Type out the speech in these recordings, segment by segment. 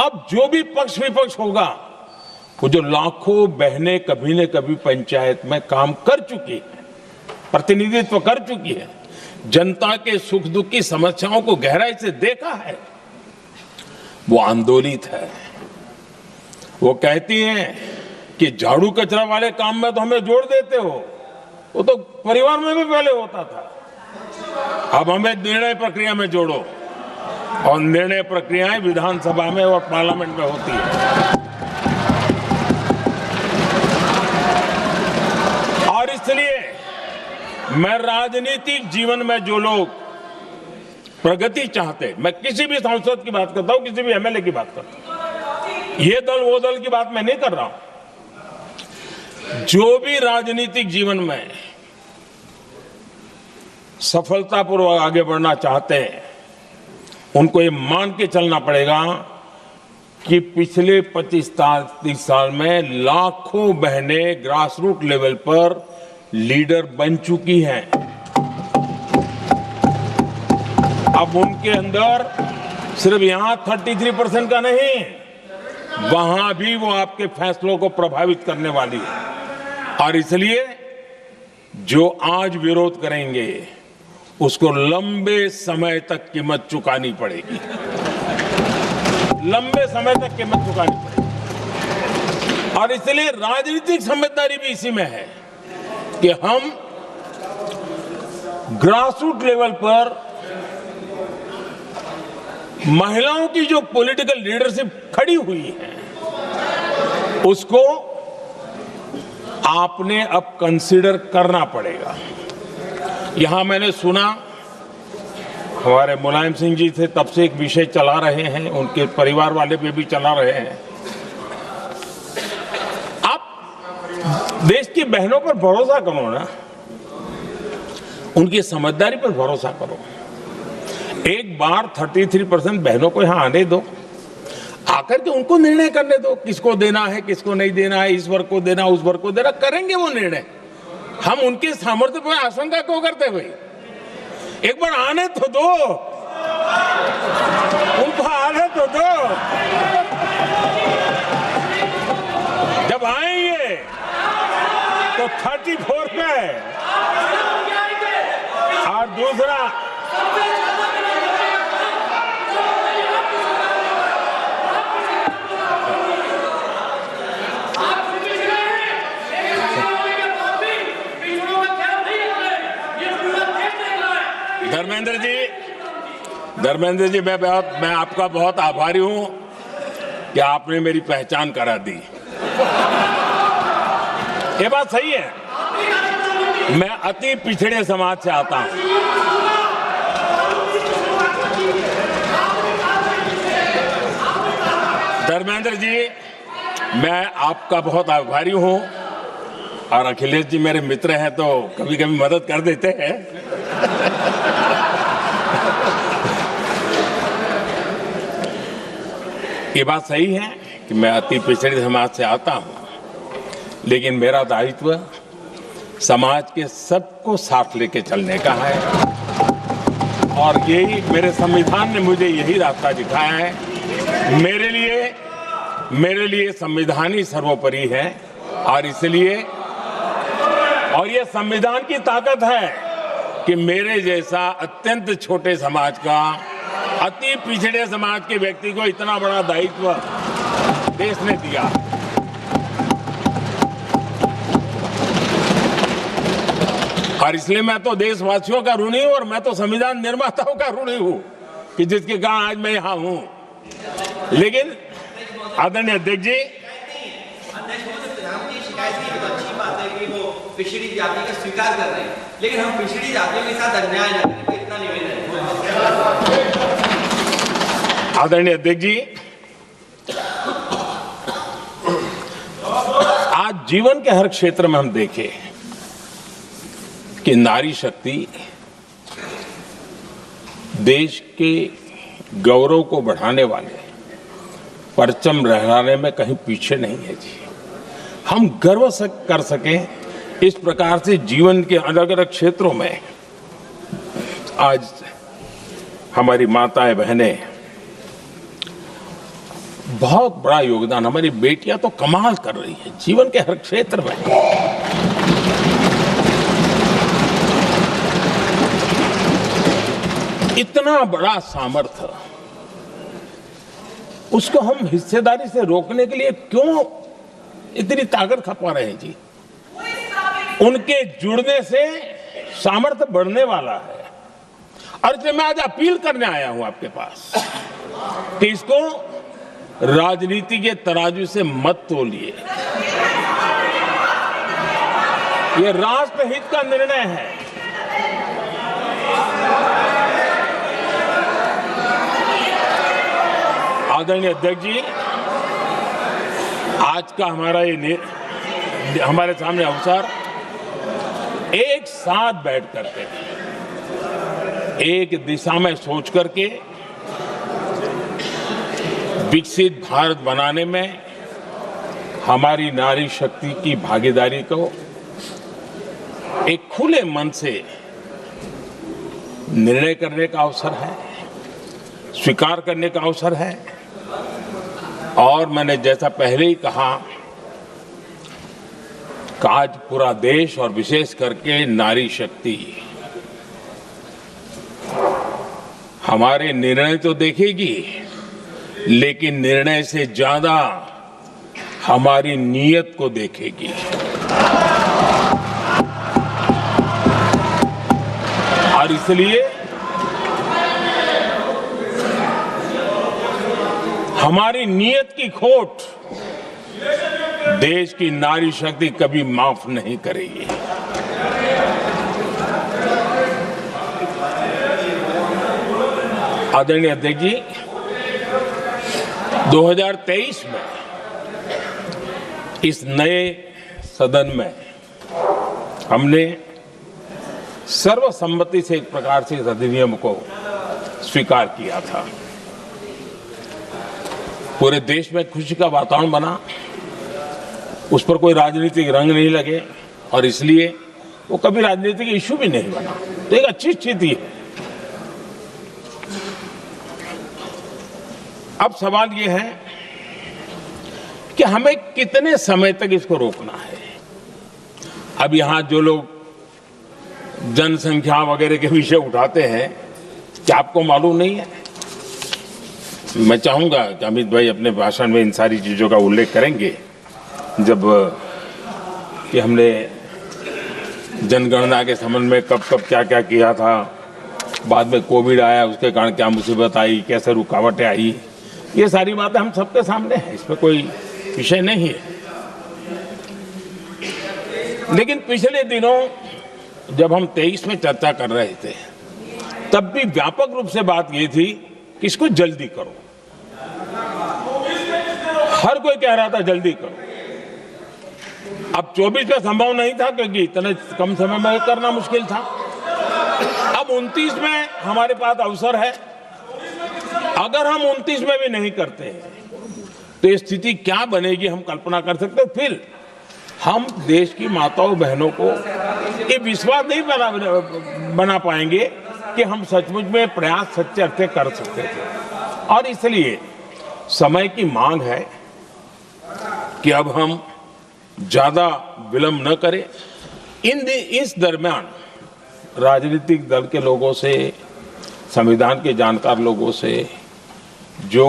अब जो भी पक्ष विपक्ष होगा, वो जो लाखों बहनें कभी न कभी पंचायत में काम कर चुकी है, प्रतिनिधित्व कर चुकी है, जनता के सुख दुख की समस्याओं को गहराई से देखा है, वो आंदोलित है। वो कहती हैं कि झाड़ू कचरा वाले काम में तो हमें जोड़ देते हो, वो तो परिवार में भी पहले होता था, अब हमें निर्णय प्रक्रिया में जोड़ो। और निर्णय प्रक्रियाएं विधानसभा में और पार्लियामेंट में होती है। और इसलिए मैं राजनीतिक जीवन में जो लोग प्रगति चाहते, मैं किसी भी सांसद की बात करता हूं, किसी भी एमएलए की बात करता हूं, ये दल वो दल की बात मैं नहीं कर रहा हूं। जो भी राजनीतिक जीवन में सफलतापूर्वक आगे बढ़ना चाहते हैं, उनको ये मान के चलना पड़ेगा कि पिछले 25-30 साल में लाखों बहनें ग्रास रूट लेवल पर लीडर बन चुकी हैं। अब उनके अंदर सिर्फ यहां 33% का नहीं, वहां भी वो आपके फैसलों को प्रभावित करने वाली है। और इसलिए जो आज विरोध करेंगे, उसको लंबे समय तक कीमत चुकानी पड़ेगी, लंबे समय तक कीमत चुकानी पड़ेगी। और इसलिए राजनीतिक समझदारी भी इसी में है कि हम ग्रास रूट लेवल पर महिलाओं की जो पॉलिटिकल लीडरशिप खड़ी हुई है, उसको आपने अब कंसीडर करना पड़ेगा। यहां मैंने सुना हमारे मुलायम सिंह जी थे, तब से एक विषय चला रहे हैं, उनके परिवार वाले पे भी चला रहे हैं। आप देश की बहनों पर भरोसा करो ना, उनकी समझदारी पर भरोसा करो। एक बार 33% बहनों को यहां आने दो, आकर के उनको निर्णय करने दो, किसको देना है, किसको नहीं देना है, इस वर्ग को देना, उस वर्ग को देना, करेंगे वो निर्णय। हम उनके सामर्थ्य पर आशंका क्यों करते भाई? एक बार आने तो दो, उनको आने तो दो। जब आएंगे तो 34 पे, और दूसरा धर्मेंद्र जी, मैं आपका बहुत आभारी हूं कि आपने मेरी पहचान करा दी। ये बात सही है, मैं अति पिछड़े समाज से आता हूं। धर्मेंद्र जी, मैं आपका बहुत आभारी हूं, और अखिलेश जी मेरे मित्र हैं तो कभी कभी मदद कर देते हैं। ये बात सही है कि मैं अति पिछड़े समाज से आता हूं, लेकिन मेरा दायित्व समाज के सबको साथ लेके चलने का है, और यही मेरे संविधान ने मुझे यही रास्ता दिखाया है। मेरे लिए संविधान ही सर्वोपरि है, और इसलिए, और ये संविधान की ताकत है कि मेरे जैसा अत्यंत छोटे समाज का, अति पिछड़े समाज के व्यक्ति को इतना बड़ा दायित्व देश ने दिया। और इसलिए मैं तो देशवासियों का ऋणी हूं, और मैं तो संविधान निर्माताओं का ऋणी हूं कि जिसके कारण आज मैं यहां हूं। लेकिन आदरणीय अध्यक्ष जी, पिछड़ी जाति का स्वीकार कर रहे हैं, लेकिन हम पिछड़ी जातियों के साथ अन्याय न करें, इतना निवेदन है। आदरणीय अध्यक्ष जी, आज जीवन के हर क्षेत्र में हम देखें कि नारी शक्ति देश के गौरव को बढ़ाने वाले, परचम लहराने में कहीं पीछे नहीं है जी। हम गर्व कर सकें इस प्रकार से जीवन के अलग अलग क्षेत्रों में आज हमारी माताएं बहनें बहुत बड़ा योगदान। हमारी बेटियां तो कमाल कर रही है जीवन के हर क्षेत्र में। इतना बड़ा सामर्थ्य, उसको हम हिस्सेदारी से रोकने के लिए क्यों इतनी ताकत खपा रहे हैं जी? उनके जुड़ने से सामर्थ्य बढ़ने वाला है। और इसलिए मैं आज अपील करने आया हूं आपके पास कि इसको राजनीति के तराजू से मत तोलिए। ये राष्ट्रहित का निर्णय है। आदरणीय अध्यक्ष जी, आज का हमारे सामने अवसर एक साथ बैठ करके एक दिशा में सोच करके विकसित भारत बनाने में हमारी नारी शक्ति की भागीदारी को एक खुले मन से निर्णय करने का अवसर है, स्वीकार करने का अवसर है। और मैंने जैसा पहले ही कहा कि आज पूरा देश और विशेष करके नारी शक्ति हमारे निर्णय तो देखेगी, लेकिन निर्णय से ज्यादा हमारी नीयत को देखेगी। और इसलिए हमारी नीयत की खोट देश की नारी शक्ति कभी माफ नहीं करेगी। आदरणीय अध्यक्ष जी, 2023 में इस नए सदन में हमने सर्वसम्मति से एक प्रकार से इस अधिनियम को स्वीकार किया था। पूरे देश में खुशी का वातावरण बना, उस पर कोई राजनीतिक रंग नहीं लगे और इसलिए वो कभी राजनीतिक इश्यू भी नहीं बना। तो एक अच्छी स्थिति है। अब सवाल ये है कि हमें कितने समय तक इसको रोकना है। अब यहां जो लोग जनसंख्या वगैरह के विषय उठाते हैं, क्या आपको मालूम नहीं है? मैं चाहूंगा कि अमित भाई अपने भाषण में इन सारी चीजों का उल्लेख करेंगे, जब कि हमने जनगणना के संबंध में कब कब क्या क्या किया था, बाद में कोविड आया, उसके कारण क्या मुसीबत आई, कैसे रुकावटें आई, ये सारी बातें हम सबके सामने हैं, इसमें कोई विषय नहीं है। लेकिन पिछले दिनों जब हम 23 में चर्चा कर रहे थे, तब भी व्यापक रूप से बात ये थी कि इसको जल्दी करो। हर कोई कह रहा था जल्दी करो। अब 24 में संभव नहीं था क्योंकि इतने कम समय में करना मुश्किल था। अब 29 में हमारे पास अवसर है। अगर हम 29 में भी नहीं करते तो ये स्थिति क्या बनेगी हम कल्पना कर सकते हैं। फिर हम देश की माताओं बहनों को ये विश्वास नहीं बना पाएंगे कि हम सचमुच में प्रयास सच्चे अर्थ कर सकते थे। और इसलिए समय की मांग है कि अब हम ज्यादा विलंब न करें। इस दरमियान राजनीतिक दल के लोगों से, संविधान के जानकार लोगों से, जो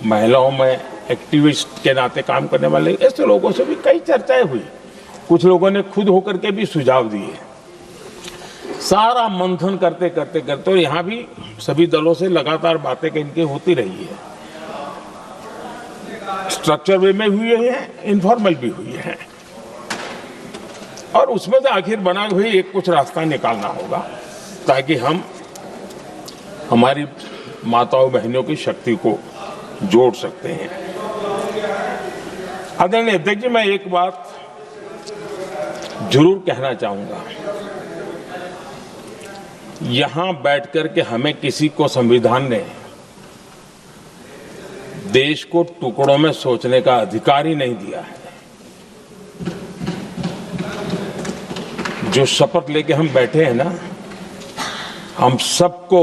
महिलाओं में एक्टिविस्ट के नाते काम करने वाले ऐसे लोगों से भी कई चर्चाएं हुई। कुछ लोगों ने खुद होकर के भी सुझाव दिए। सारा मंथन करते करते करते, और यहाँ भी सभी दलों से लगातार बातें इनकी होती रही है। स्ट्रक्चर वे में हुई है, इनफॉर्मल भी हुई है, और उसमें से आखिर बना हुई एक कुछ रास्ता निकालना होगा ताकि हम हमारी माताओं बहनों की शक्ति को जोड़ सकते हैं। आदरणीय अध्यक्ष जी, मैं एक बात जरूर कहना चाहूंगा। यहां बैठकर के हमें किसी को संविधान ने देश को टुकड़ों में सोचने का अधिकार ही नहीं दिया है। जो शपथ लेके हम बैठे हैं ना, हम सबको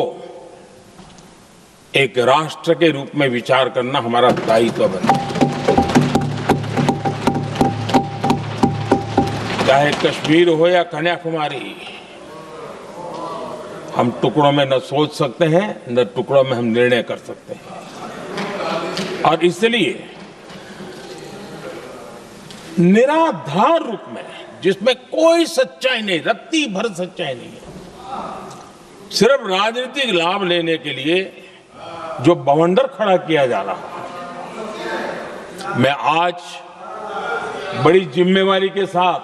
एक राष्ट्र के रूप में विचार करना हमारा दायित्व बनता है। चाहे कश्मीर हो या कन्याकुमारी, हम टुकड़ों में न सोच सकते हैं न टुकड़ों में हम निर्णय कर सकते हैं। और इसलिए निराधार रूप में, जिसमें कोई सच्चाई नहीं, रत्ती भर सच्चाई नहीं है, सिर्फ राजनीतिक लाभ लेने के लिए जो बवंडर खड़ा किया जा रहा है, मैं आज बड़ी जिम्मेवारी के साथ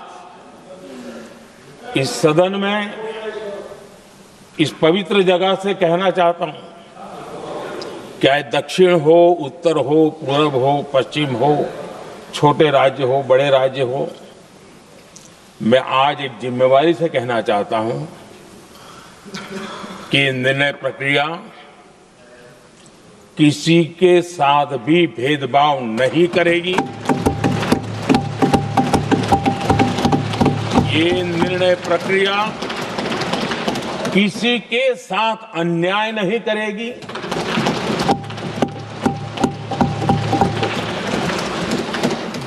इस सदन में, इस पवित्र जगह से कहना चाहता हूं, चाहे दक्षिण हो, उत्तर हो, पूर्व हो, पश्चिम हो, छोटे राज्य हो, बड़े राज्य हो, मैं आज एक जिम्मेवारी से कहना चाहता हूं कि निर्णय प्रक्रिया किसी के साथ भी भेदभाव नहीं करेगी। ये निर्णय प्रक्रिया किसी के साथ अन्याय नहीं करेगी।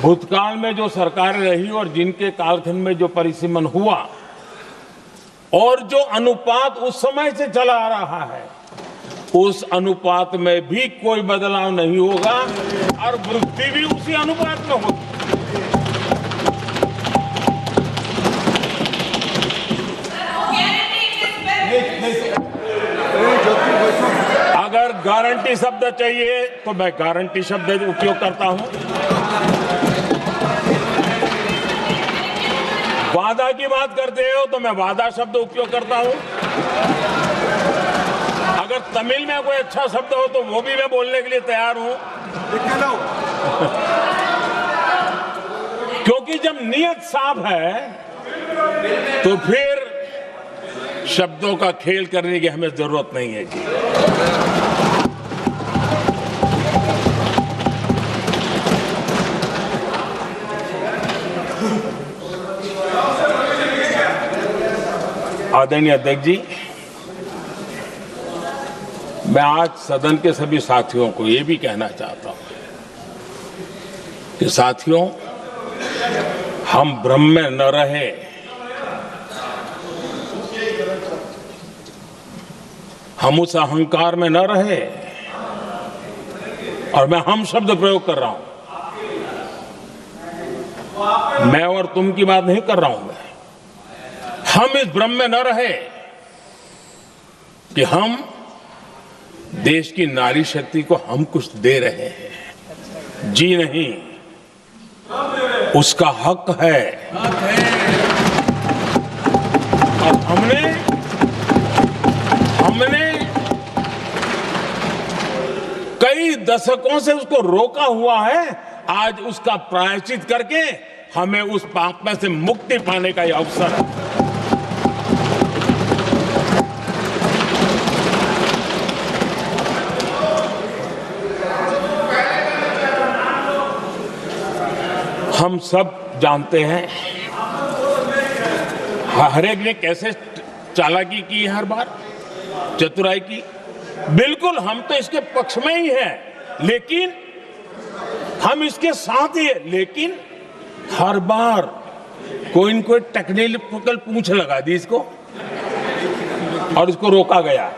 भूतकाल में जो सरकारें रही और जिनके कालखंड में जो परिसीमन हुआ और जो अनुपात उस समय से चला आ रहा है, उस अनुपात में भी कोई बदलाव नहीं होगा और वृद्धि भी उसी अनुपात में होगी। अगर गारंटी शब्द चाहिए तो मैं गारंटी शब्द उपयोग करता हूं। वादा की बात करते हो तो मैं वादा शब्द उपयोग करता हूं। अगर तमिल में कोई अच्छा शब्द हो तो वो भी मैं बोलने के लिए तैयार हूं। क्योंकि जब नियत साफ है तो फिर शब्दों का खेल करने की हमें जरूरत नहीं है जी। आदरणीय अध्यक्ष जी, मैं आज सदन के सभी साथियों को ये भी कहना चाहता हूं कि साथियों, हम भ्रम में न रहे। हम उस अहंकार में न रहे। और मैं हम शब्द प्रयोग कर रहा हूं, मैं और तुम की बात नहीं कर रहा हूं। मैं, हम इस भ्रम में न रहे कि हम देश की नारी शक्ति को हम कुछ दे रहे हैं। जी नहीं, उसका हक है। और हमने कई दशकों से उसको रोका हुआ है। आज उसका प्रायश्चित करके हमें उस पाप में से मुक्ति पाने का यह अवसर है। हम सब जानते हैं हर एक ने कैसे चालाकी की है, हर बार चतुराई की। बिल्कुल, हम तो इसके पक्ष में ही हैं, लेकिन हम इसके साथ ही हैं। लेकिन हर बार कोई न कोई टेक्निकल पूंछ लगा दी इसको और इसको रोका गया।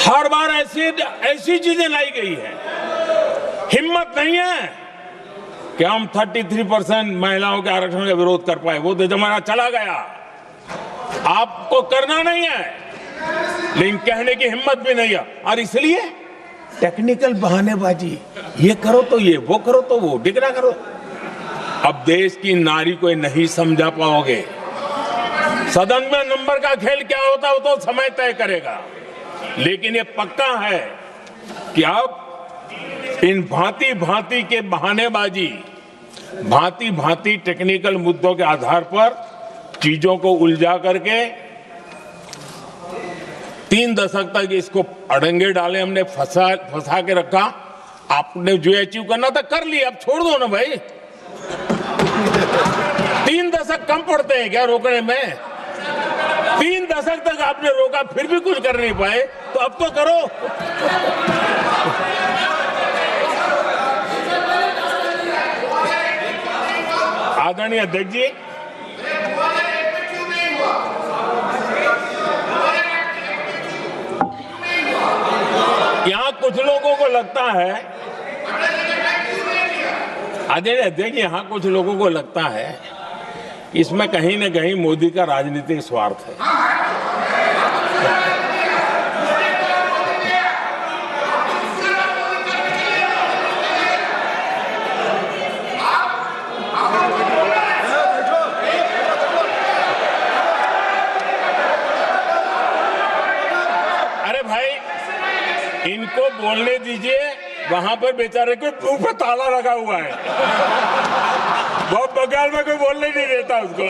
हर बार ऐसी चीजें लाई गई है। हिम्मत नहीं है कि हम 33% महिलाओं के आरक्षण का विरोध कर पाए। वो तो जमाना चला गया। आपको करना नहीं है, लेकिन कहने की हिम्मत भी नहीं है। और इसलिए टेक्निकल बहानेबाजी, ये करो तो ये, वो करो तो वो, डिगरा करो। अब देश की नारी को नहीं समझा पाओगे। सदन में नंबर का खेल क्या होता है वो तो समय तय करेगा। लेकिन ये पक्का है कि अब इन भांति भांति के बहानेबाजी, भांति भांति टेक्निकल मुद्दों के आधार पर चीजों को उलझा करके 3 दशक तक इसको अड़ंगे डाले, हमने फंसा के रखा। आपने जो अचीव करना था कर लिया, अब छोड़ दो ना भाई। 3 दशक कम पड़ते हैं क्या रोकने में? 3 दशक तक आपने रोका, फिर भी कुछ कर नहीं पाए, तो अब तो करो। आदरणीय अध्यक्ष जी, यहां कुछ लोगों को लगता है, आदरणीय अध्यक्ष, यहां कुछ लोगों को लगता है इसमें कहीं न कहीं मोदी का राजनीतिक स्वार्थ है। अरे भाई, इनको बोलने दीजिए, वहां पर बेचारे के मुंह पे ताला लगा हुआ है, बहुत बंगाल में कोई बोलने नहीं देता उसको।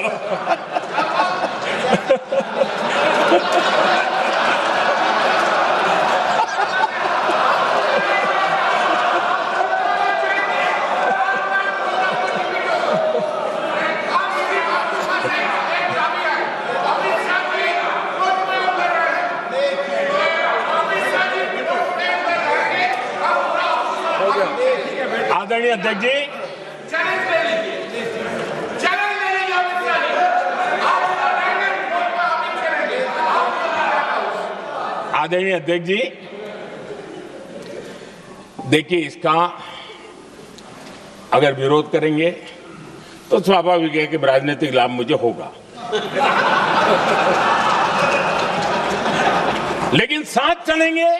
आदरणीय अध्यक्ष जी, आदरणीय अध्यक्ष जी, देखिए, इसका अगर विरोध करेंगे तो स्वाभाविक है कि राजनीतिक लाभ मुझे होगा, लेकिन साथ चलेंगे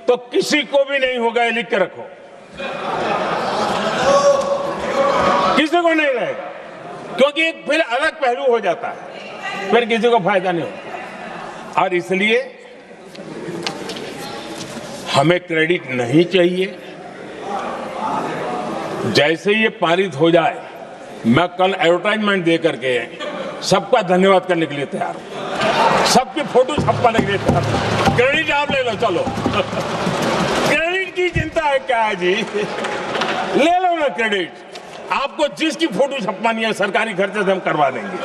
तो किसी को भी नहीं होगा, ये लिख के रखो, किसी को नहीं रहेगा, क्योंकि एक फिर अलग पहलू हो जाता है, फिर किसी को फायदा नहीं होता। और इसलिए हमें क्रेडिट नहीं चाहिए। जैसे ये पारित हो जाए, मैं कल एडवर्टाइजमेंट दे करके सबका धन्यवाद करने के लिए तैयार हूं, सबकी फोटो छपवाने के लिए तैयार हूं। क्रेडिट आप ले लो, चलो। क्रेडिट की चिंता है क्या है जी, ले लो ना क्रेडिट। आपको जिसकी फोटो छपवानी है सरकारी खर्चे से हम करवा देंगे।